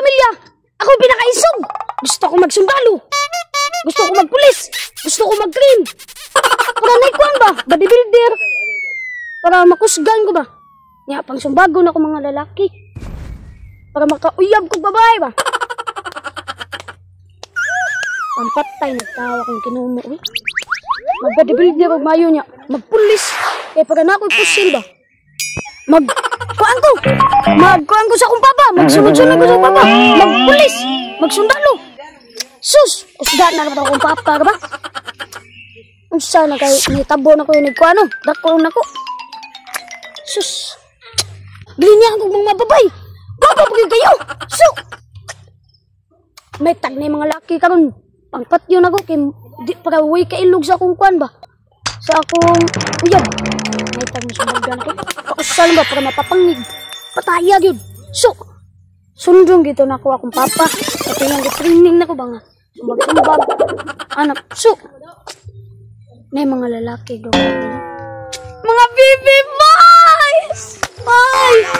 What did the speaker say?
pamilya. Ako pinakaisog. Gusto ko magsundalo. Gusto ko magpulis. Gusto ko mag-train. Para naikuan ba? Bodybuilder. Para makusgan ko ba? Nga, pang sumbago na ko mga lalaki. Para makauyab ko babae ba? Pampatay, nagtawa kong kinuno eh. Mag-bodybuilder o mayo niya. Magpulis. Eh, para na ako'y pusil ba? Magkuhaan ko sa akong papa. Magsunod-sunod ko sa akong papa. Magpulis. Magsundalo. Sus, usga na naman akong papa ba? Unsa na kay nitabo na ko yung nagkuano. Dako na ko. Sus. Glinya akong mga babay. Baba po kayo. So. May tag na yung mga laki karon. Pangpat yun ako. Di para way kailog sa akong kuan ba? Sa akong uyab. May tag na sa bagyan ko. Pakusal ba para mapapangig. Patayag yun. So. Sundong dito na ako akong papa. At yung training na ko ba nga. Sumbag-sumbag. Anak. So. May mga lalaki doon. Mga baby boys! Boys!